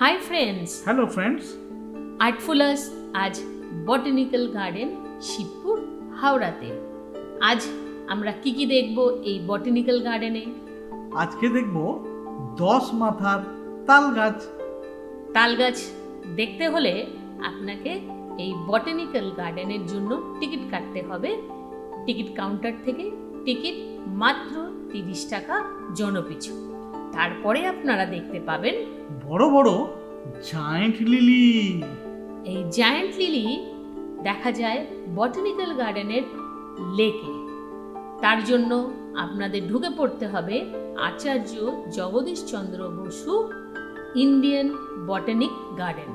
Hi friends, hello friends, আর্টফুলাস আজ botanical garden Shibpur হাওড়াতে। আজ আমরা কি দেখব এই বটানিক্যাল গার্ডেনে? আজকে দেখব 10 মাথার তাল গাছ। তাল গাছ দেখতে হলে আপনাকে এই বটানিক্যাল গার্ডেনের জন্য টিকিট কাটতে হবে। টিকিট কাউন্টার থেকে টিকিট মাত্র 30 টাকা জনপিছু। তারপরে আপনারা দেখতে পাবেন বড় বড় জায়ান্ট লিলি। এই জায়ান্ট লিলি দেখা যায় বটানিক্যাল গার্ডেনের লেকে। তার জন্য আপনাদের ঢুকে পড়তে হবে আচার্য জগদীশ চন্দ্র বসু ইন্ডিয়ান বটানিক গার্ডেন।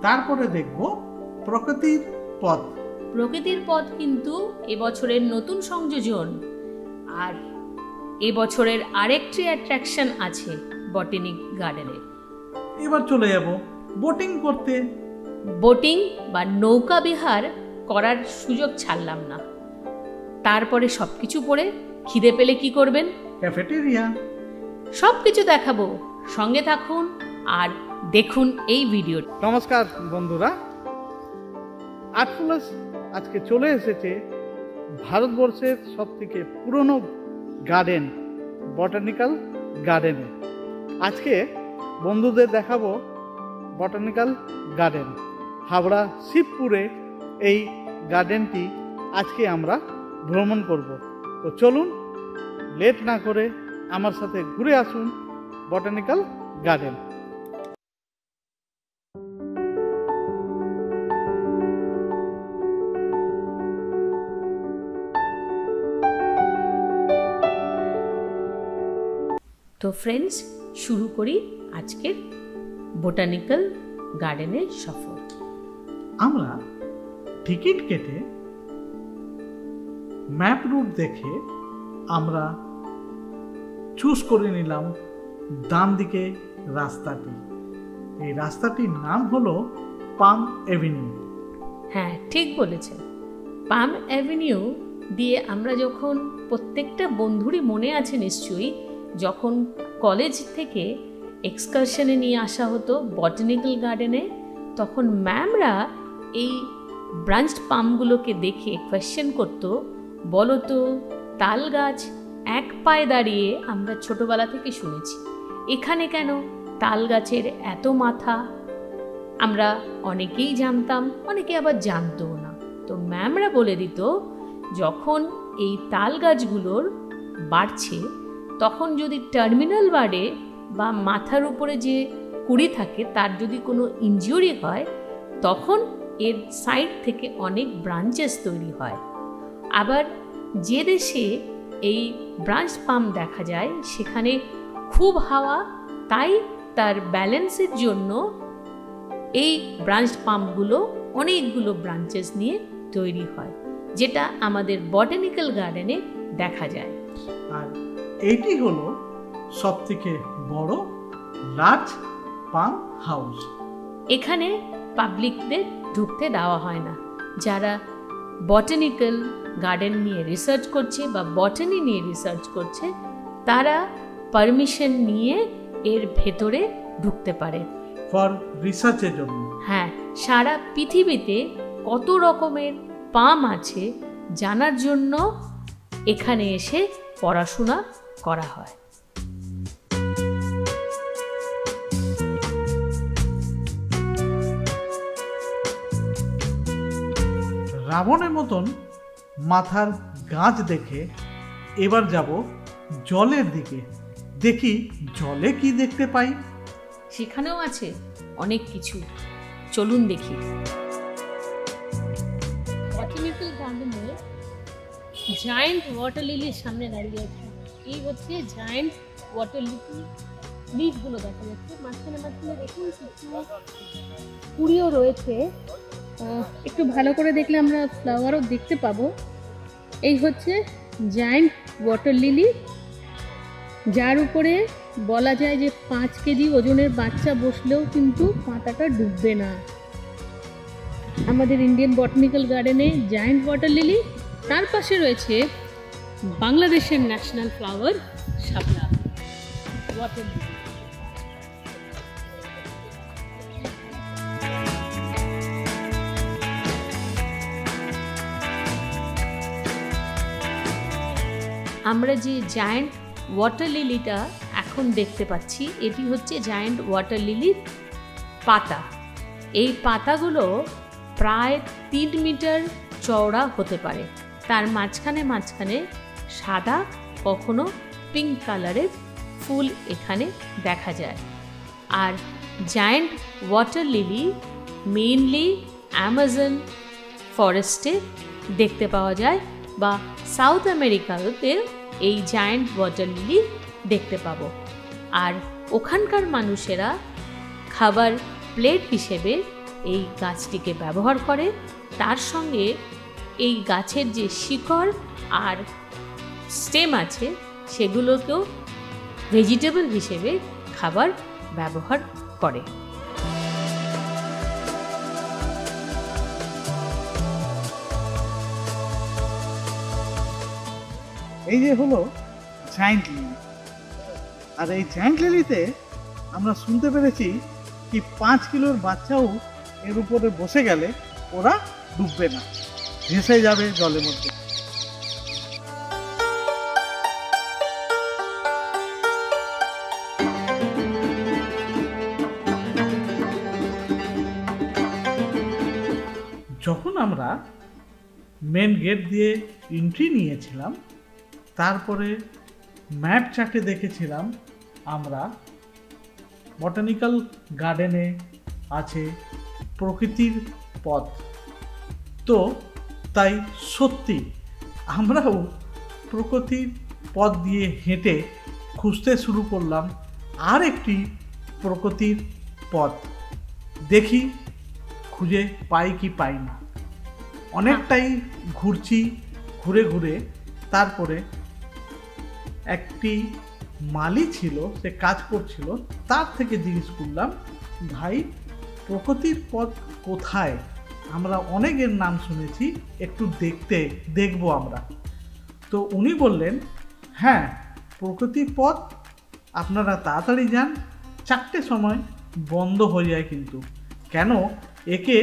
তারপরে দেখব প্রকৃতির পথ। প্রকৃতির পথ কিন্তু এবছরের নতুন সংযোজন। আর এবছরের আরেকটি অ্যাট্রাকশন আছে বটানিক গার্ডেনে। এবার চলে যাব বোটিং করতে। বোটিং বা নৌকা বিহার করার সুযোগ ছাড়লাম না। তারপরে সবকিছু পরে খিদে পেলে কি করবেন? ক্যাফেটেরিয়া। সবকিছু দেখাবো, সঙ্গে থাকুন আর দেখুন এই ভিডিও। নমস্কার বন্ধুরা, আর্টফুলাস আজকে চলে এসেছে ভারতবর্ষের সবথেকে পুরনো গার্ডেন বটানিক্যাল গার্ডেনে। আজকে বন্ধুদের দেখাবো বটানিক্যাল গার্ডেন হাওড়া শিবপুরে। এই গার্ডেনটি আজকে আমরা ভ্রমণ করব। তো চলুন লেট না করে আমার সাথে ঘুরে আসুন বটানিক্যাল গার্ডেন। তো ফ্রেন্ডস, শুরু করি আজকের বোটানিক্যাল গার্ডেনের সফর। আমরা টিকিট কেটে ম্যাপ রুট দেখে আমরা চুজ করে নিলাম ডান দিকে রাস্তাটি। এই রাস্তাটির নাম হলো পাম অ্যাভিনিউ। হ্যাঁ, ঠিক বলেছেন। পাম অ্যাভিনিউ দিয়ে আমরা যখন, প্রত্যেকটা বন্ধুরই মনে আছে নিশ্চয়ই, যখন কলেজ থেকে এক্সকারশনে নিয়ে আসা হতো বটানিক্যাল গার্ডেনে, তখন ম্যামরা এই ব্রাঞ্চড পামগুলোকে দেখে কোয়েশ্চেন করতো, বলো তো তাল গাছ এক পায়ে দাঁড়িয়ে, আমরা ছোটবেলা থেকে শুনেছি, এখানে কেন তাল গাছের এত মাথা? আমরা অনেকেই জানতাম, অনেকে আবার জানতও না। তো ম্যামরা বলে দিত, যখন এই তাল গাছগুলোর বাড়ছে, তখন যদি টার্মিনাল বাড়ে বা মাথার উপরে যে কুড়ি থাকে তার যদি কোনো ইনজুরি হয়, তখন এর সাইড থেকে অনেক ব্রাঞ্চেস তৈরি হয়। আবার যে দেশে এই ব্রাঞ্চ পাম দেখা যায় সেখানে খুব হাওয়া, তাই তার ব্যালেন্সের জন্য এই ব্রাঞ্চ পামগুলো অনেকগুলো ব্রাঞ্চেস নিয়ে তৈরি হয়, যেটা আমাদের বটানিক্যাল গার্ডেনে দেখা যায়। আর এইটি হলো সবথেকে বড় লার্জ পাম হাউস। এখানে পাবলিকদের ঢুকতে দেওয়া হয় না। যারা বটানিক্যাল গার্ডেন নিয়ে রিসার্চ করছে বা বটানি নিয়ে রিসার্চ করছে, তারা পারমিশন নিয়ে এর ভেতরে ঢুকতে পারে ফর রিসার্চের জন্য। হ্যাঁ, সারা পৃথিবীতে কত রকমের পাম আছে জানার জন্য এখানে এসে পড়াশোনা করা হয়। রাবণের মতন মাথার গাছ দেখে এবার যাব জলের দিকে। দেখি জলে কি দেখতে পাই। সেখানেও আছে অনেক কিছু, চলুন দেখি। বটানিক্যাল গার্ডেনে জায়ান্ট ওয়াটার লিলির সামনে দাঁড়িয়ে আছে। এই হচ্ছে জায়ান্ট ওয়াটার লিলি। লিফগুলো দেখা যাচ্ছে মাঝখানে মাঝখানে, দেখুন কিছু কুড়িও রয়েছে। একটু ভালো করে দেখলে আমরা ফ্লাওয়ারও দেখতে পাবো। এই হচ্ছে জায়ান্ট ওয়াটার লিলি, যার উপরে বলা যায় যে 5 কেজি ওজনের বাচ্চা বসলেও কিন্তু পাতাটা ডুববে না। আমাদের ইন্ডিয়ান বটানিক্যাল গার্ডেনে জায়ান্ট ওয়াটার লিলি, তার পাশে রয়েছে বাংলাদেশের ন্যাশনাল ফ্লাওয়ার শাপলা ওয়াটার লিলি। আমরা যে জায়ান্ট ওয়াটার লিলিটা এখন দেখতে পাচ্ছি, এটি হচ্ছে জায়ান্ট ওয়াটার লিলির পাতা। এই পাতাগুলো প্রায় 3 মিটার চওড়া হতে পারে। তার মাঝখানে মাঝখানে সাদা, কখনো পিঙ্ক কালারের ফুল এখানে দেখা যায়। আর giant water lily mainly Amazon ফরেস্টে দেখতে পাওয়া যায়, বা সাউথ আমেরিকাতে এই জায়ান্ট ওয়াটার লিলি দেখতে পাবো। আর ওখানকার মানুষেরা খাবার প্লেট হিসেবে এই গাছটিকে ব্যবহার করে। তার সঙ্গে এই গাছের যে শিকড় আর স্টেম আছে সেগুলোকেও ভেজিটেবল হিসেবে খাবার ব্যবহার করে। এই যে হলো জায়ান্ট লিলি। আর এই জায়ান্ট লিলিতে আমরা শুনতে পেরেছি কি 5 কিলোর বাচ্চাও এর উপরে বসে গেলে ওরা ডুববে না, ভেসে যাবে জলের মধ্যে। যখন আমরা মেন গেট দিয়ে এন্ট্রি নিয়েছিলাম, তারপরে ম্যাপ চার্টে দেখেছিলাম আমরা বটানিক্যাল গার্ডেনে আছে প্রকৃতির পথ। তো তাই সত্যি আমরাও প্রকৃতির পথ দিয়ে হেঁটে খুঁজতে শুরু করলাম আর একটি প্রকৃতির পথ। দেখি খুঁজে পাই কি পাই না। অনেকটাই ঘুরছি, ঘুরে ঘুরে তারপরে একটি মালি ছিল, সে কাজ করছিল, তার থেকে জিজ্ঞেস করলাম, ভাই প্রকৃতির পথ কোথায়? আমরা অনেকের নাম শুনেছি, একটু দেখবো আমরা। তো উনি বললেন, হ্যাঁ প্রকৃতির পথ আপনারা তাড়াতাড়ি যান, 4টের সময় বন্ধ হয়ে যায় কিন্তু। কেন? একে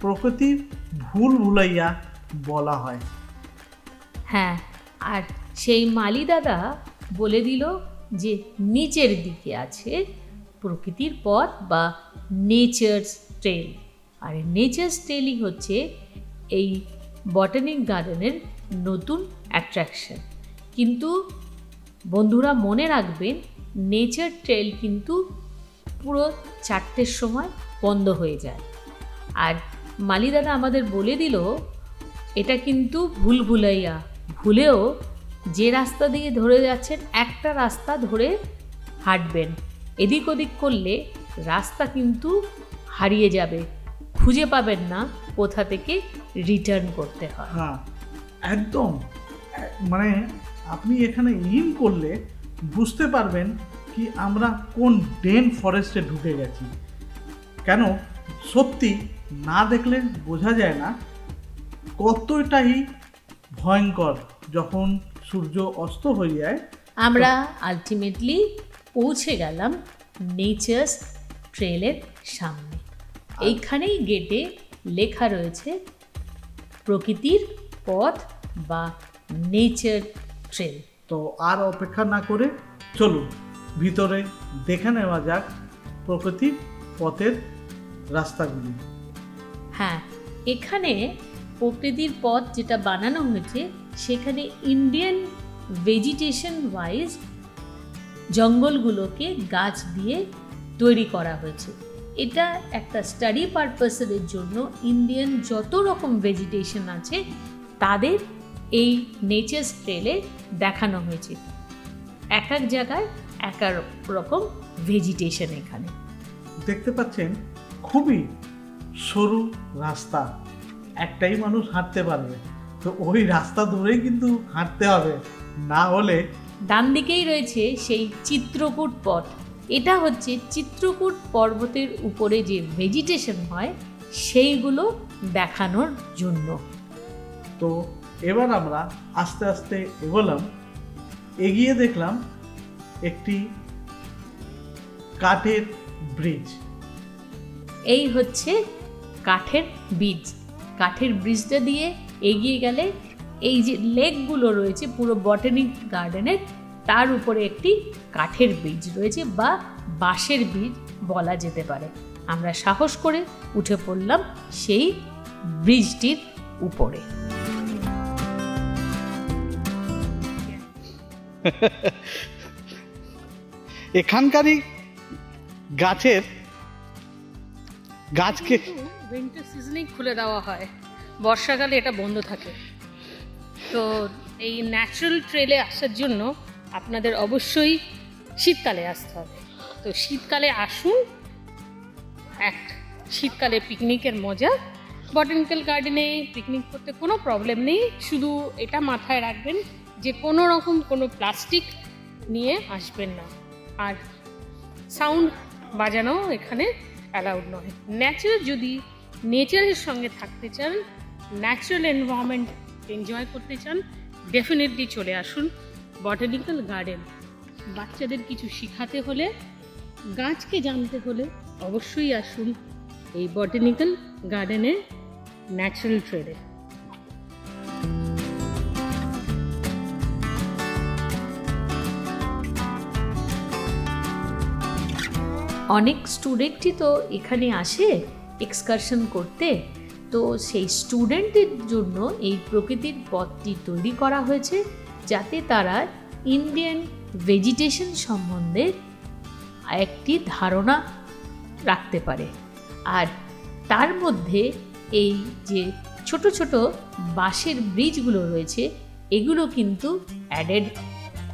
প্রকৃতির ভুলাইয়া বলা হয়। হ্যাঁ, আর সেই মালি দাদা বলে দিল যে নিচের দিকে আছে প্রকৃতির পথ বা নেচারস ট্রেল। আর নেচারস ট্রেলই হচ্ছে এই বটানিক গার্ডেনের নতুন অ্যাট্রাকশন। কিন্তু বন্ধুরা মনে রাখবেন, নেচার ট্রেল কিন্তু পুরো 4টের সময় বন্ধ হয়ে যায়। আর মালি দাদা আমাদের বলে দিল এটা কিন্তু ভুলাইয়া, ভুলেও যে রাস্তা দিয়ে ধরে যাচ্ছেন একটা রাস্তা ধরে হাঁটবেন, এদিক ওদিক করলে রাস্তা কিন্তু হারিয়ে যাবে, খুঁজে পাবেন না কোথা থেকে রিটার্ন করতে হয়। হ্যাঁ একদম, মানে আপনি এখানে ইন করলে বুঝতে পারবেন কি আমরা কোন ডেন ফরেস্টে ঢুকে গেছি। কেন? সত্যি না দেখলে বোঝা যায় না কতটাই ভয়ঙ্কর। যখন সূর্য অস্ত হয়ে যায় আমরা আলটিমেটলি পৌঁছে গেলাম নেচারস ট্রেলের সামনে। এইখানেই গেটে লেখা রয়েছে প্রকৃতির পথ বা নেচার ট্রেল। তো আর অপেক্ষা না করে চলুন ভিতরে দেখে নেওয়া যাক প্রকৃতির পথের রাস্তাগুলি। হ্যাঁ, এখানে প্রকৃতির পথ যেটা বানানো হয়েছে সেখানে ইন্ডিয়ান ভেজিটেশন ওয়াইজ জঙ্গলগুলোকে গাছ দিয়ে তৈরি করা হয়েছে। এটা একটা স্টাডি পারপাসের জন্য ইন্ডিয়ান যত রকম ভেজিটেশন আছে তাদের এই নেচারস ট্রেলে দেখানো হয়েছে। এক এক জায়গায় এক এক রকম ভেজিটেশন এখানে দেখতে পাচ্ছেন। খুবই সরু রাস্তা, একটাই মানুষ হাঁটতে পারবে। তো ওই রাস্তা ধরেই কিন্তু হাঁটতে হবে, না হলে। ডান দিকেই রয়েছে সেই চিত্রকূট পথ। এটা হচ্ছে চিত্রকূট পর্বতের উপরে যে ভেজিটেশন হয় সেইগুলো দেখানোর জন্য। তো এবার আমরা আস্তে আস্তে এগোলাম, এগিয়ে দেখলাম একটি কাঠের ব্রিজ। এই হচ্ছে কাঠের ব্রিজ। কাঠের ব্রিজটা দিয়ে এগিয়ে গেলে এই যে লেকগুলো রয়েছে পুরো বটানিক গার্ডেনের, তার উপরে একটি কাঠের ব্রিজ রয়েছে বা বাঁশের ব্রিজ বলা যেতে পারে। আমরা সাহস করে উঠে পড়লাম সেই ব্রিজটির উপরে। এখানকারই গাছকে উইন্টার সিজনেই খুলে দেওয়া হয়, বর্ষাকালে এটা বন্ধ থাকে। তো এই ন্যাচারাল ট্রেলে আসার জন্য আপনাদের অবশ্যই শীতকালে আসতে হবে। তো শীতকালে আসুন, শীতকালে পিকনিকের মজা। বটানিক্যাল গার্ডেনে পিকনিক করতে কোনো প্রবলেম নেই, শুধু এটা মাথায় রাখবেন যে কোনো রকম কোনো প্লাস্টিক নিয়ে আসবেন না, আর সাউন্ড বাজানো এখানে অ্যালাউড নয়। যদি নেচারের সঙ্গে থাকতে চান, ন্যাচারাল এনভায়রনমেন্ট এনজয় করতে চান, ডেফিনেটলি চলে আসুন বটানিক্যাল গার্ডেন। বাচ্চাদের কিছু শেখাতে হলে, গাছকে জানতে হলে অবশ্যই আসুন এই বটানিক্যাল গার্ডেনের ন্যাচারাল ট্রেলে। অনেক স্টুডেন্টই তো এখানে আসে এক্সকারশন করতে, তো সেই স্টুডেন্টদের জন্য এই প্রকৃতির পথটি তৈরি করা হয়েছে যাতে তারা ইন্ডিয়ান ভেজিটেশন সম্বন্ধে একটি ধারণা রাখতে পারে। আর তার মধ্যে এই যে ছোট ছোট বাঁশের ব্রিজগুলো রয়েছে, এগুলো কিন্তু অ্যাডেড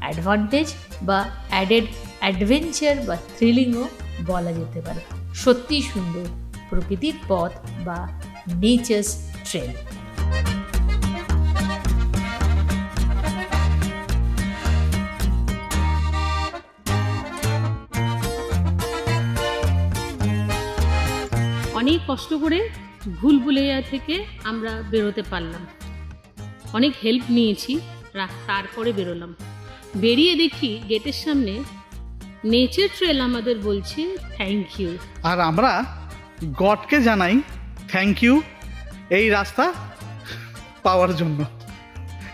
অ্যাডভান্টেজ বা অ্যাডেড অ্যাডভেঞ্চার বা থ্রিলিংও বলা যেতে পারে। সত্যি সুন্দর প্রকৃতির পথ বা নেচার্স ট্রেল। অনেক কষ্ট করে ভুলভুলাইয়া থেকে আমরা বেরোতে পারলাম, অনেক হেল্প নিয়েছি, তারপরে বেরোলাম। বেরিয়ে দেখি গেটের সামনে নেচার ট্রেল আমাদের বলছে থ্যাংক ইউ, আর আমরা গডকে জানাই থ্যাংক ইউ এই রাস্তা পাওয়ার জন্য,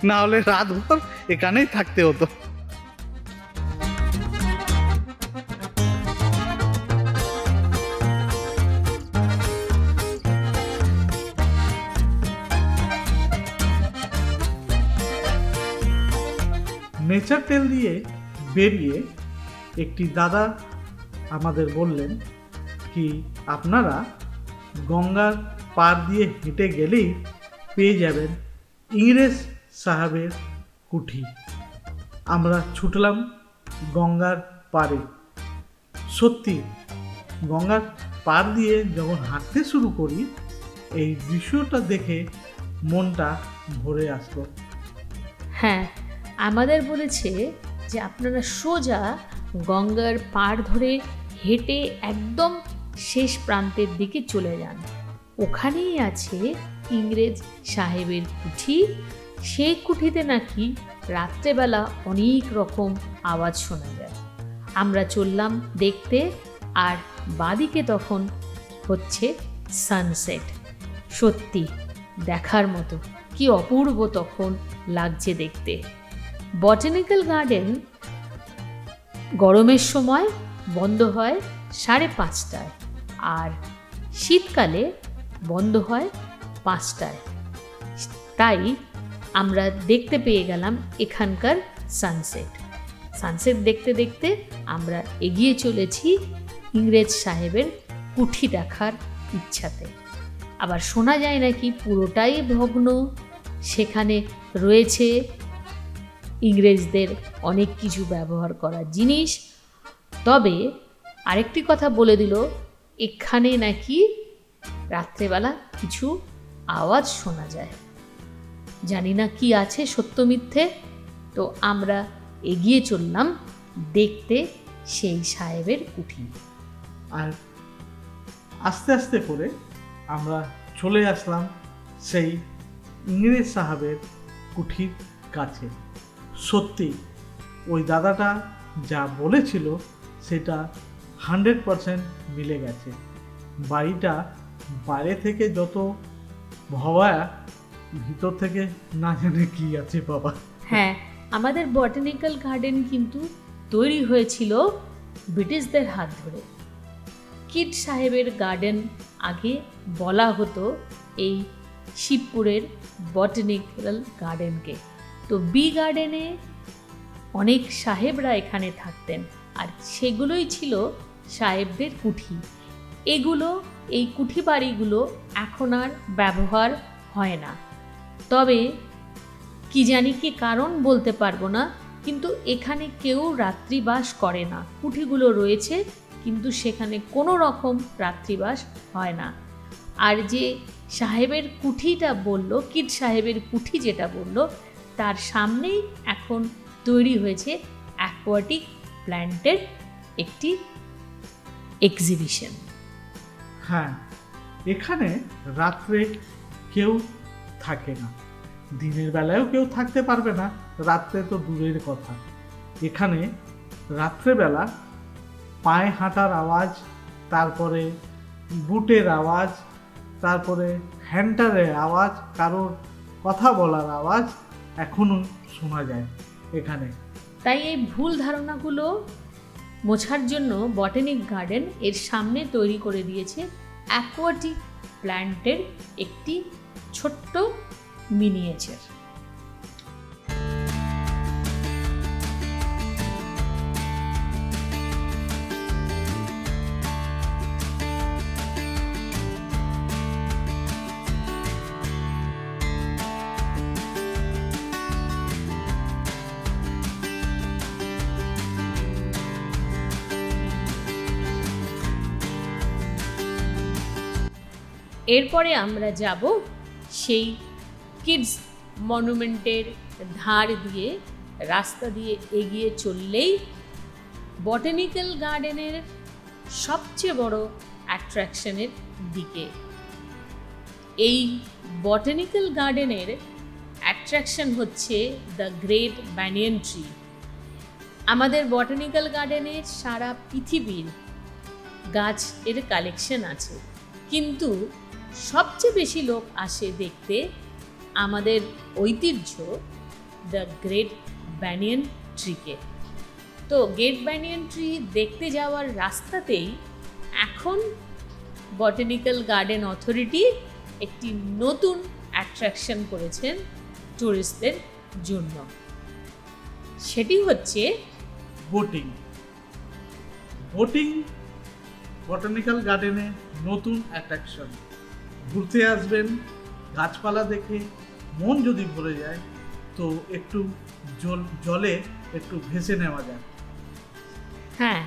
না হলে রাতভর এখানেই থাকতে হতো। নেচার ট্রেল দিয়ে বেরিয়ে একটি দাদা আমাদের বললেন কি আপনারা গঙ্গার পার দিয়ে হেঁটে গেলেই পেয়ে যাবেন ইংরেজ সাহেবের কুঠি। আমরা ছুটলাম গঙ্গার পারে। সত্যি গঙ্গার পার দিয়ে যখন হাঁটতে শুরু করি, এই দৃশ্যটা দেখে মনটা ভরে আসলো। হ্যাঁ, আমাদের বলেছে যে আপনারা সোজা গঙ্গার পাড় ধরে হেঁটে একদম শেষ প্রান্তের দিকে চলে যান, ওখানেই আছে ইংরেজ সাহেবের কুঠি। সেই কুঠিতে নাকি রাত্রেবেলা অনেক রকম আওয়াজ শোনা যায়। আমরা চললাম দেখতে, আর বাদিকে তখন হচ্ছে সানসেট। সত্যি দেখার মতো, কি অপূর্ব তখন লাগছে দেখতে। বটানিক্যাল গার্ডেন গরমের সময় বন্ধ হয় 5:30টায়, আর শীতকালে বন্ধ হয় 5টায়। তাই আমরা দেখতে পেয়ে গেলাম এখানকার সানসেট দেখতে দেখতে আমরা এগিয়ে চলেছি ইংরেজ সাহেবের কুঠি দেখার ইচ্ছাতে। আবার শোনা যায় নাকি পুরোটাই ভগ্ন, সেখানে রয়েছে ইংরেজদের অনেক কিছু ব্যবহার করার জিনিস। তবে আরেকটি কথা বলে দিল, এখানে নাকি রাত্রেবেলা কিছু আওয়াজ শোনা যায়। জানি না কি আছে সত্য মিথ্যে। তো আমরা এগিয়ে চললাম দেখতে সেই সাহেবের কুঠি। আর আস্তে আস্তে করে আমরা চলে আসলাম সেই ইংরেজ সাহেবের কুঠির কাছে। সত্যি ওই দাদাটা যা বলেছিল সেটা 100% মিলে গেছে। বাড়িটা বাইরে থেকে যত ভয়া ভিতর থেকে না জানে কি আছে বাবা। হ্যাঁ, আমাদের বটানিক্যাল গার্ডেন কিন্তু তৈরি হয়েছিল ব্রিটিশদের হাত ধরে। কিড সাহেবের গার্ডেন আগে বলা হতো এই শিবপুরের বটানিক্যাল গার্ডেনকে। তো বি গার্ডেনে অনেক সাহেবরা এখানে থাকতেন, আর সেগুলোই ছিল সাহেবদের কুঠি। এই কুঠি বাড়িগুলো এখন আর ব্যবহার হয় না, তবে কি জানি কি কারণ বলতে পারবো না, কিন্তু এখানে কেউ রাত্রিবাস করে না। কুঠিগুলো রয়েছে কিন্তু সেখানে কোনো রকম রাত্রিবাস হয় না। আর যে সাহেবের কুঠিটা বলল, কিড সাহেবের কুঠি যেটা বলল, তার সামনেই এখন তৈরি হয়েছে অ্যাকোয়াটিক প্ল্যান্টের একটি এক্সিবিশন। হ্যাঁ, এখানে রাত্রে কেউ থাকে না, দিনের বেলায়ও কেউ থাকতে পারবে না, রাত্রে তো দূরের কথা। এখানে রাত্রেবেলা পায়ে হাঁটার আওয়াজ, তারপরে বুটের আওয়াজ, তারপরে হ্যান্টারের আওয়াজ, কারোর কথা বলার আওয়াজ এখনও শোনা যায় এখানে। তাই এই ভুল ধারণাগুলো মোছার জন্য বটানিক গার্ডেন এর সামনে তৈরি করে দিয়েছে অ্যাকোয়াটিক প্ল্যান্টের একটি ছোট্ট মিনিয়েচার। এরপরে আমরা যাব সেই কিডস মনুমেন্টের ধার দিয়ে, রাস্তা দিয়ে এগিয়ে চললেই বটানিক্যাল গার্ডেনের সবচেয়ে বড় অ্যাট্রাকশনের দিকে। এই বটানিক্যাল গার্ডেনের অ্যাট্রাকশন হচ্ছে দ্য গ্রেট ব্যানিয়ান ট্রি। আমাদের বটানিক্যাল গার্ডেনে সারা পৃথিবীর গাছের কালেকশন আছে, কিন্তু সবচেয়ে বেশি লোক আসে দেখতে আমাদের ঐতিহ্য দ্য গ্রেট ব্যানিয়ান ট্রিকে। তো গ্রেট ব্যানিয়ান ট্রি দেখতে যাওয়ার রাস্তাতেই এখন বটানিক্যাল গার্ডেন অথরিটি একটি নতুন অ্যাট্রাকশন করেছেন টুরিস্টদের জন্য, সেটি হচ্ছে বোটিং। বটানিক্যাল গার্ডেনে নতুন অ্যাট্রাকশন। ঘুরতে আসবেন, গাছপালা দেখে মন যদি ভরে যায় তো একটু জলে একটু ভেসে নেওয়া যায়। হ্যাঁ,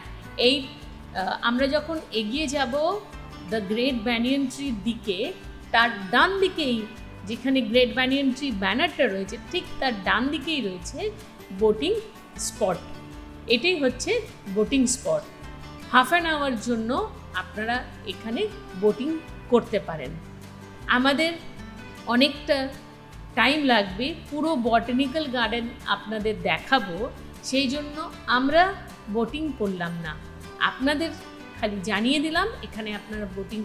আমরা যখন এগিয়ে যাব দ্য গ্রেট ব্যানিয়ান ট্রির দিকে, তার ডান দিকেই যেখানে গ্রেট ব্যানিয়ান ট্রি ব্যানারটা রয়েছে, ঠিক তার ডান দিকেই রয়েছে বোটিং স্পট। এটাই হচ্ছে boating spot. Half an hour জন্য আপনারা এখানে বোটিং করতে পারেন। আমাদের অনেকটা টাইম লাগবে, পুরো বটানিক্যাল গার্ডেন আপনাদের দেখাবো, সেই জন্য আমরা বোটিং করলাম না, আপনাদের খালি জানিয়ে দিলাম এখানে আপনারা বোটিং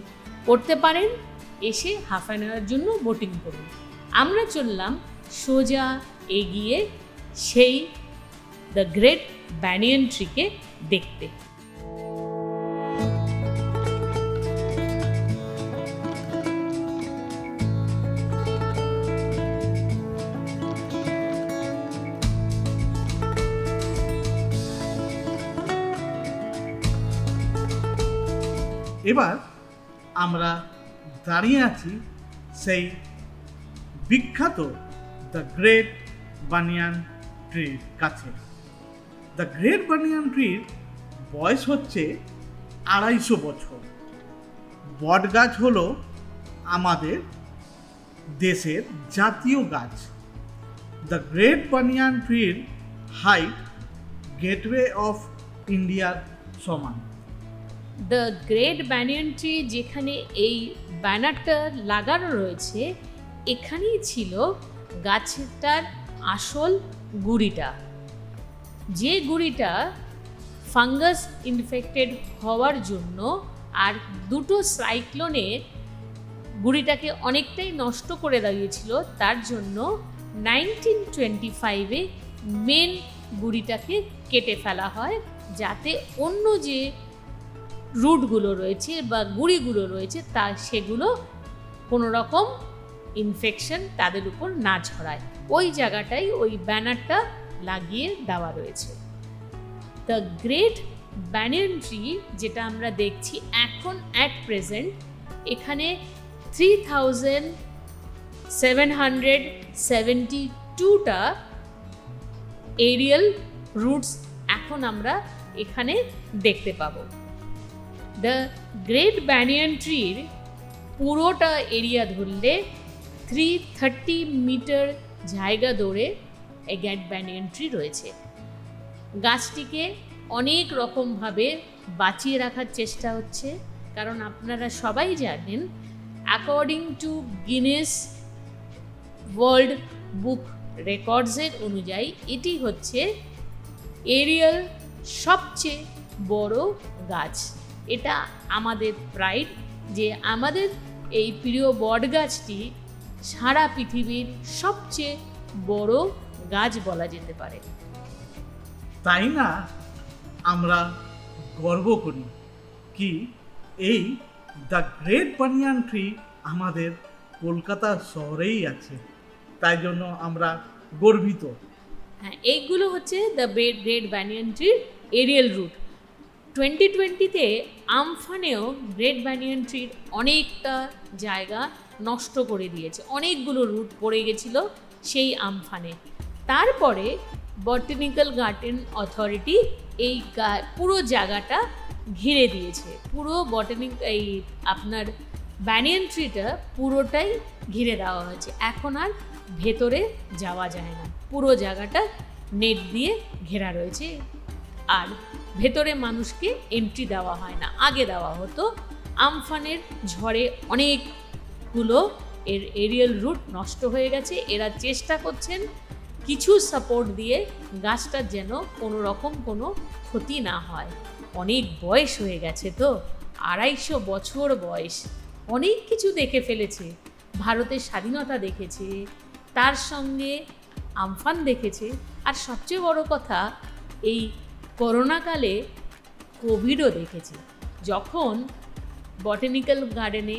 করতে পারেন, এসে হাফ অ্যান আওয়ার জন্য বোটিং করুন। আমরা চললাম সোজা এগিয়ে সেই দ্য গ্রেট ব্যানিয়ান ট্রিকে দেখতে। এবার আমরা দাঁড়িয়ে আছি সেই বিখ্যাত দ্য গ্রেট বানিয়ান ট্রির কাছে। দ্য গ্রেট বানিয়ান ট্রির বয়স হচ্ছে 250 বছর। বট গাছ হলো আমাদের দেশের জাতীয় গাছ। দ্য গ্রেট বানিয়ান ট্রির হাইট গেটওয়ে অফ ইন্ডিয়ার সমান। দ্য গ্রেট ব্যানিয়ান ট্রি যেখানে এই ব্যানারটা লাগানো রয়েছে, এখানেই ছিল গাছটার আসল গুঁড়িটা, যে গুঁড়িটা ফাঙ্গাস ইনফেক্টেড হওয়ার জন্য আর দুটো সাইক্লোনে গুড়িটাকে অনেকটাই নষ্ট করে দিয়েছিল, তার জন্য 1925-এ মেন গুড়িটাকে কেটে ফেলা হয়, যাতে অন্য যে রুটগুলো রয়েছে বা গুড়িগুলো রয়েছে সেগুলো কোনো রকম ইনফেকশন তাদের উপর না ছড়ায়। ওই জায়গাটাই ওই ব্যানারটা লাগিয়ে দেওয়া রয়েছে। দ্য গ্রেট ব্যানিয়ান ট্রি যেটা আমরা দেখছি এখন অ্যাট প্রেজেন্ট, এখানে 3772টা এরিয়াল রুটস এখন আমরা এখানে দেখতে পাবো। দ্য গ্রেট ব্যানিয়ান ট্রির পুরোটা এরিয়া ধরলে 330 মিটার জায়গা ধরে এই গ্রেট ব্যানিয়ান ট্রি রয়েছে। গাছটিকে অনেক রকমভাবে বাঁচিয়ে রাখার চেষ্টা হচ্ছে, কারণ আপনারা সবাই জানেন according to Guinness world book রেকর্ডসের অনুযায়ী এটি হচ্ছে এরিয়াল সবচেয়ে বড় গাছ। এটা আমাদের প্রাইড যে আমাদের এই প্রিয় বট গাছটি সারা পৃথিবীর সবচেয়ে বড় গাছ বলা যেতে পারে। তাই না আমরা গর্ব করি কি এই দ্য গ্রেট বানিয়ান ট্রি আমাদের কলকাতা শহরেই আছে, তাই জন্য আমরা গর্বিত। হ্যাঁ, এইগুলো হচ্ছে দ্য গ্রেট ব্যানিয়ান ট্রির এরিয়াল রুট। 2020-তে আমফানেও গ্রেট ব্যানিয়ান ট্রির অনেকটা জায়গা নষ্ট করে দিয়েছে, অনেকগুলো রুট পড়ে গেছিল সেই আমফানে। তারপরে বটানিক্যাল গার্ডেন অথরিটি এই পুরো জায়গাটা ঘিরে দিয়েছে, পুরো এই আপনার ব্যানিয়ান ট্রিটা পুরোটাই ঘিরে দেওয়া হয়েছে। এখন আর ভেতরে যাওয়া যায় না, পুরো জায়গাটা নেট দিয়ে ঘেরা রয়েছে, আর ভেতরে মানুষকে এন্ট্রি দেওয়া হয় না। আগে দেওয়া হতো। আমফানের ঝড়ে অনেকগুলো এর এরিয়াল রুট নষ্ট হয়ে গেছে। এরা চেষ্টা করছেন কিছু সাপোর্ট দিয়ে গাছটার যেন কোনো রকম কোনো ক্ষতি না হয়। অনেক বয়স হয়ে গেছে তো, 250 বছর বয়স, অনেক কিছু দেখে ফেলেছে। ভারতের স্বাধীনতা দেখেছে, তার সঙ্গে আমফান দেখেছে, আর সবচেয়ে বড় কথা এই করোনাকালে কোভিডও দেখেছে, যখন বটানিক্যাল গার্ডেনে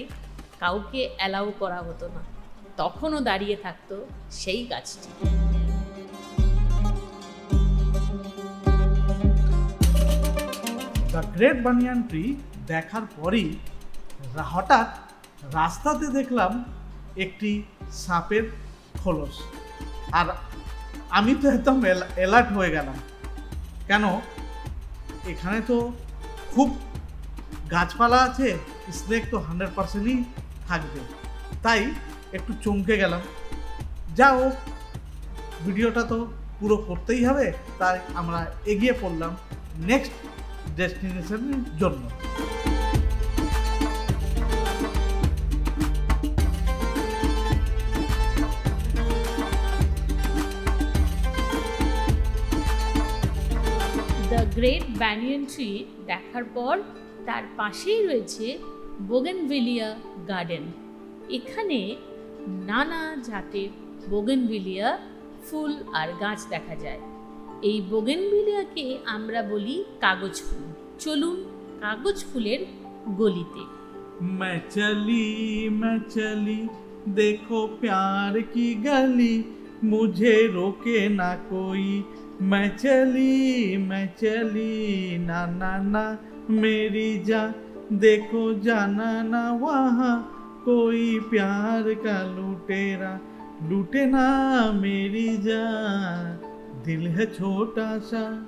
কাউকে অ্যালাউ করা হতো না, তখনও দাঁড়িয়ে থাকতো সেই গাছটি। দ্য গ্রেট বানিয়ান ট্রি দেখার পরই হঠাৎ রাস্তাতে দেখলাম একটি সাপের খোলস, আর আমি তো একদম অ্যালার্ট হয়ে গেলাম, কেন এখানে তো খুব গাছপালা আছে, স্নেক তো 100%ই থাকবে, তাই একটু চমকে গেলাম। যাও, ভিডিওটা তো পুরো করতেই হবে, তাই আমরা এগিয়ে পড়লাম নেক্সট ডেস্টিনেশনের জন্য। দ্য গ্রেট ব্যানিয়ান ট্রি দেখার পর তার পাশেই রয়েছে বোগেনভিলিয়া গার্ডেন। এখানে নানা জাতের বোগেনভিলিয়া ফুল আর গাছ দেখা যায়। এই বোগেনভিলিয়াকে আমরা বলি কাগজ ফুল। চলুন কাগজ ফুলের গলিতে। मैं चली देखो प्यार की गली, मुझे रोके ना कोई। मैं चली ना ना ना मेरी जान, देखो जाना ना वहाँ कोई प्यार का लुटेरा, लूटे ना मेरी जान। दिल है छोटा सा,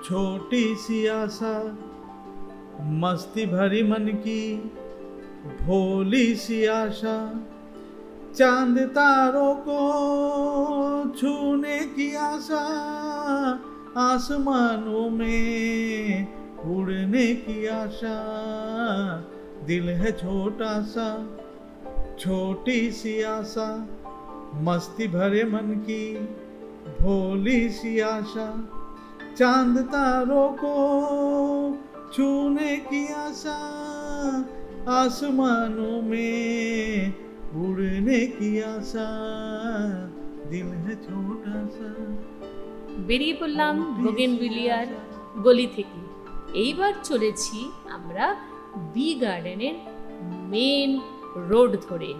छोटी सी आशा, मस्ती भरी मन की भोली सी आशा, चांद तारों को छूने की आशा, आसमानों में उड़ने की आशा। दिल है छोटा सा, छोटी सी आशा, मस्ती भरे मन की भोली सी आशा, चांद तारों को छूने की आशा, आसमानों में उड़ने की आशा दिल है छोटा सा। বেরিয়ে পড়লাম বোগেনভিলিয়ার গলি থেকে। এইবার চলেছি আমরা বি গার্ডেনের মেন রোড ধরে।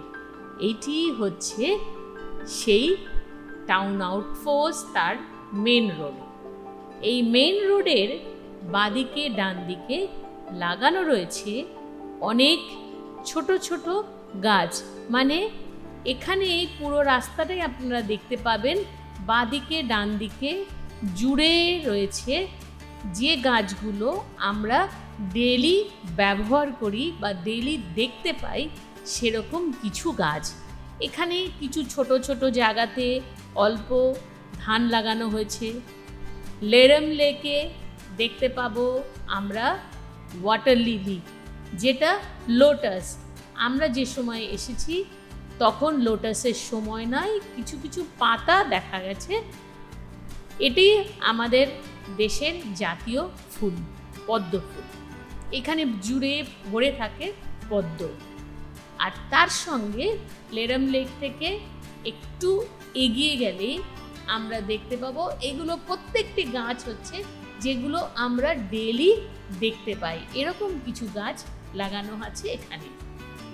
এটি হচ্ছে সেই টাউন আউটপোস্ট, তার মেন রোড। এই মেন রোডের বাদিকে ডান দিকে লাগানো রয়েছে অনেক ছোট ছোট গাছ। মানে এখানে এই পুরো রাস্তাটাই আপনারা দেখতে পাবেন বাদিকে ডান দিকে জুড়ে রয়েছে যে গাছগুলো আমরা ডেইলি ব্যবহার করি বা ডেইলি দেখতে পাই, সেরকম কিছু গাছ। এখানে কিছু ছোট ছোট জায়গাতে অল্প ধান লাগানো হয়েছে। লেরম লেকে দেখতে পাবো আমরা ওয়াটার লিলি, যেটা লোটাস। আমরা যে সময় এসেছি তখন লোটাসের সময় নয়, কিছু কিছু পাতা দেখা গেছে। এটি আমাদের দেশের জাতীয় ফুল, পদ্ম ফুল। এখানে জুড়ে ভরে থাকে পদ্ম। আর তার সঙ্গে লেরম লেক থেকে একটু এগিয়ে গেলে আমরা দেখতে পাবো এগুলো প্রত্যেকটি গাছ হচ্ছে যেগুলো আমরা ডেইলি দেখতে পাই। এরকম কিছু গাছ লাগানো আছে এখানে।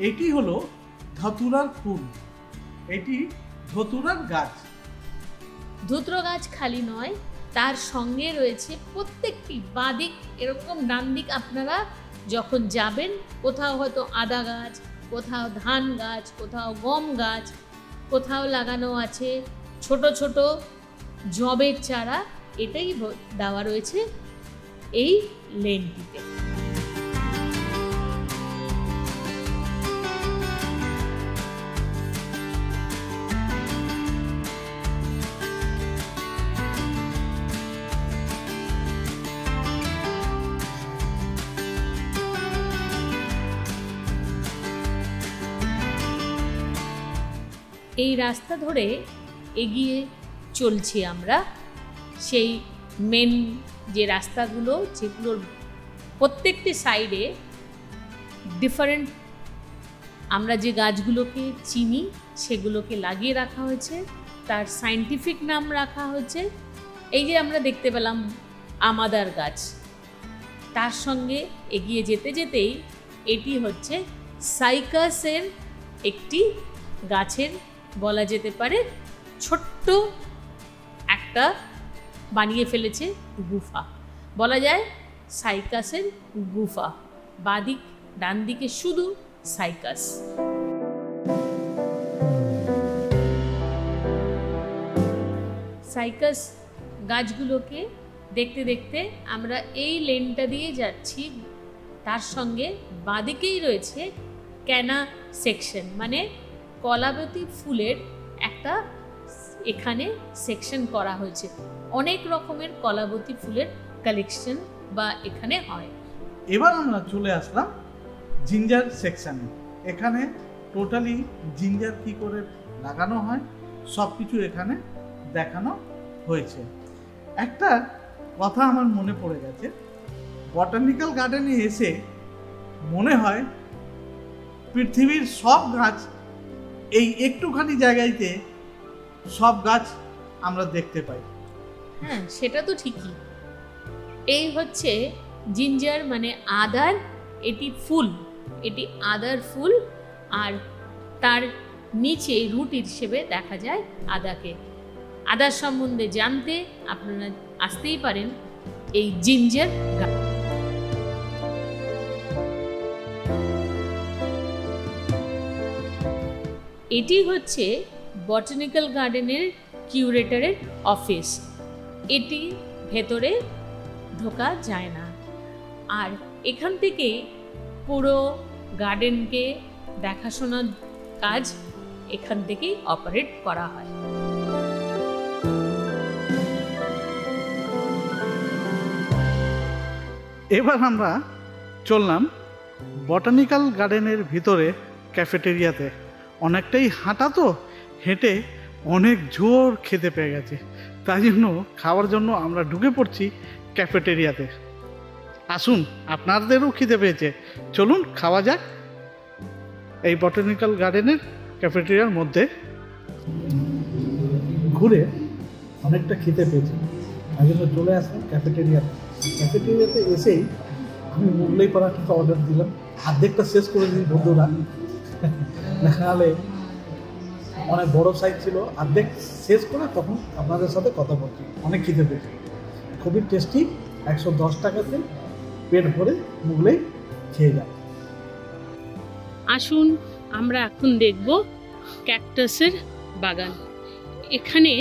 এটি হলো ধতুরার ফুল, এটি ধতুরার গাছ। ধুত্র গাছ খালি নয়, তার সঙ্গে রয়েছে প্রত্যেকটি বাদিক এরকম ডান দিক। আপনারা যখন যাবেন কোথাও হয়তো আদা গাছ, কোথাও ধান গাছ, কোথাও গম গাছ, কোথাও লাগানো আছে ছোট ছোট জবের চারা। এটাই দেওয়া রয়েছে এই লেনটিতে। এই রাস্তা ধরে এগিয়ে চলছি আমরা সেই মেন যে রাস্তাগুলো, যেগুলোর প্রত্যেকটি সাইডে ডিফারেন্ট আমরা যে গাছগুলোকে চিনি সেগুলোকে লাগিয়ে রাখা হয়েছে, তার সায়েন্টিফিক নাম রাখা হয়েছে। এই যে আমরা দেখতে পেলাম আমাদার গাছ, তার সঙ্গে এগিয়ে যেতে যেতেই এটি হচ্ছে সাইকাসের একটি গাছের বলা যেতে পারে ছোট্ট একটা বানিয়ে ফেলেছে গুফা, বলা যায় সাইকাসের গুফা। বাদিক ডান দিকে শুধু সাইকাস। সাইকাস গাছগুলোকে দেখতে দেখতে আমরা এই লেনটা দিয়ে যাচ্ছি। তার সঙ্গে বাদিকেই রয়েছে ক্যানা সেকশন, মানে কলাবতী ফুলের একটা এখানে সেকশন করা হয়েছে। অনেক রকমের কলাবতী ফুলের কালেকশন বা এখানে হয়। এবার আমরা চলে আসলাম জিঞ্জার সেকশানে। এখানে টোটালি জিঞ্জার কি করে লাগানো হয় সব কিছু এখানে দেখানো হয়েছে। একটা কথা আমার মনে পড়ে গেছে, বটানিক্যাল গার্ডেনে এসে মনে হয় পৃথিবীর সব গাছ এই একটুখানি জায়গাতে সব গাছ আমরা দেখতে পাই। হ্যাঁ, সেটা তো ঠিকই। এই হচ্ছে জিঞ্জার মানে আদার, এটি ফুল, এটি আদার ফুল। আর তার নিচে রুট হিসেবে দেখা যায় আদাকে। আদার সম্বন্ধে জানতে আপনারা আসতেই পারেন এই জিঞ্জার গার্ডেন। এটি হচ্ছে বটানিক্যাল গার্ডেনের কিউরেটরের অফিস। এটি ভেতরে ঢোকা যায় না, আর এখান থেকে পুরো গার্ডেনকে দেখাশোনার কাজ এখান থেকেই অপারেট করা হয়। এবার আমরা চললাম বটানিক্যাল গার্ডেনের ভিতরে ক্যাফেটেরিয়াতে। অনেকটাই হাঁটা, তো হেঁটে অনেক জোর খেতে পেয়ে গেছে, তাই জন্য খাওয়ার জন্য আমরা ঢুকে পড়ছি ক্যাফেটেরিয়াতে। আসুন, আপনাদেরও খিদে পেয়েছে, চলুন খাওয়া যাক। এই বটানিক্যাল গার্ডেনের ক্যাফেটেরিয়ার মধ্যে ঘুরে অনেকটা খেতে পেয়েছি, তাই জন্য চলে আসলাম ক্যাফেটেরিয়াতে। ক্যাফেটেরিয়াতে এসেই আমি মোগলাই পরাঠা অর্ডার দিলাম, অর্ধেকটা শেষ করে দিই বন্ধুরা, নাহলে অনেক বড় সাইজ ছিল, অর্ধেক শেষ করে তখন আপনাদের সাথে কথা বলছি। অনেক খেতে পেয়েছি, খুবই টেস্টি। 110 টাকাতে পেট ভরে মোগলাই খেয়ে যায়। আসুন আমরা এখন দেখব ক্যাকটাসের বাগান। এখানে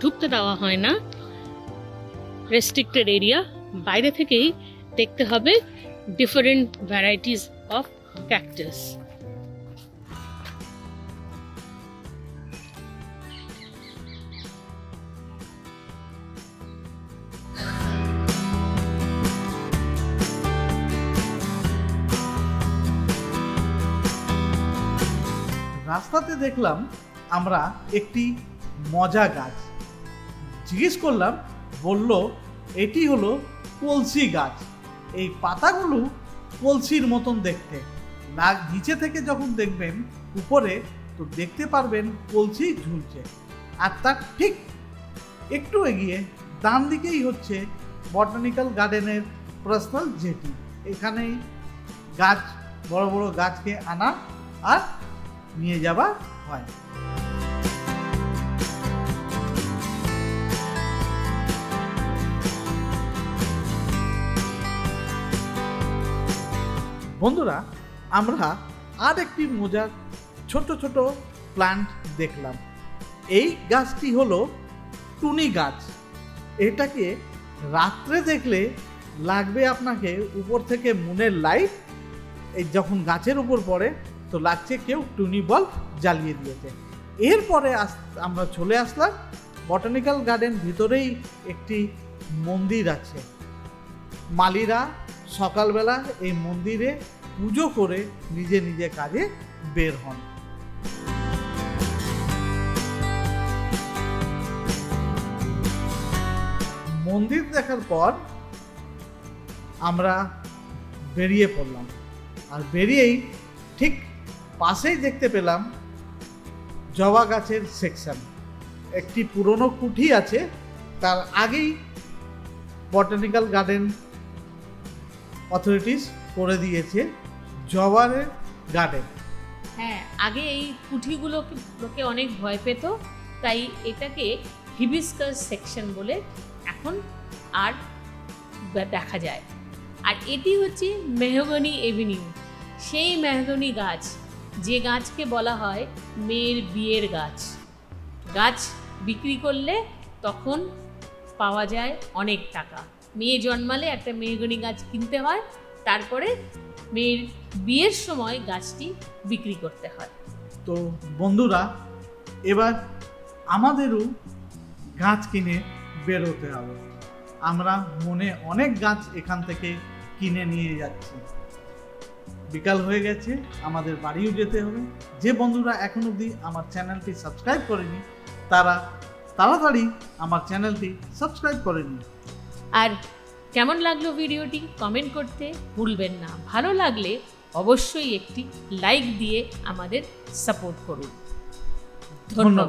ঢুকতে দেওয়া হয় না, রেস্ট্রিক্টেড এরিয়া, বাইরে থেকেই দেখতে হবে ডিফারেন্ট ভ্যারাইটিস অফ ক্যাকটাস। রাস্তাতে দেখলাম আমরা একটি মজা গাছ, জিজ্ঞেস করলাম, বলল এটি হলো কলসি গাছ। এই পাতাগুলো কলসির মতন দেখতে, নিচে থেকে যখন দেখবেন উপরে তো দেখতে পারবেন কলসি ঝুলছে। আর তার ঠিক একটু এগিয়ে ডান দিকেই হচ্ছে বটানিক্যাল গার্ডেনের পার্সোনাল জেটি। এখানে গাছ, বড় বড় গাছকে আনা আর নিয়ে যাওয়া হয়। বন্ধুরা, আমরা আর একটি মজার ছোট ছোট প্ল্যান্ট দেখলাম। এই গাছটি হলো টুনি গাছ। এটাকে রাত্রে দেখলে লাগবে আপনাকে উপর থেকে মুনের লাইট, এই যখন গাছের উপর পড়ে তো লাগছে কেউ টুনি বাল্ব জ্বালিয়ে দিয়েছে। এরপরে আমরা চলে আসলাম বটানিক্যাল গার্ডেন, ভিতরেই একটি মন্দির আছে। মালিরা সকালবেলা এই মন্দিরে পুজো করে নিজে নিজে কাজে বের হন। মন্দির দেখার পর আমরা বেরিয়ে পড়লাম, আর বেরিয়েই ঠিক পাশেই দেখতে পেলাম জবা গাছের সেকশন। একটি পুরনো কুঠি আছে, তার আগেই বটানিক্যাল গার্ডেন অথরিটিস করে দিয়েছে জবারের গার্ডেন। হ্যাঁ, আগে এই কুঠিগুলোকে লোকে অনেক ভয় পেত, তাই এটাকে হিবিস্কাস সেকশন বলে এখন আর দেখা যায়। আর এটি হচ্ছে মেহগনি এভিনিউ, সেই মেহগনি গাছ যে গাছকে বলা হয় মেয়ের বিয়ের গাছ। গাছ বিক্রি করলে তখন পাওয়া যায় অনেক টাকা। মেয়ে জন্মালে একটা মেহগনি গাছ কিনতে হয়, তারপরে মেয়ের বিয়ের সময় গাছটি বিক্রি করতে হয়। তো বন্ধুরা, এবার আমাদেরও গাছ কিনে বেরোতে হবে। আমরা মনে অনেক গাছ এখান থেকে কিনে নিয়ে যাচ্ছি। বিকাল হয়ে গেছে, আমাদের বাড়িও যেতে হবে। যে বন্ধুরা এখন অবধি আমার চ্যানেলটি সাবস্ক্রাইব করেনি তারা তাড়াতাড়ি আমার চ্যানেলটি সাবস্ক্রাইব করে নিন। আর কেমন লাগলো ভিডিওটি কমেন্ট করতে ভুলবেন না। ভালো লাগলে অবশ্যই একটি লাইক দিয়ে আমাদের সাপোর্ট করুন। ধন্যবাদ।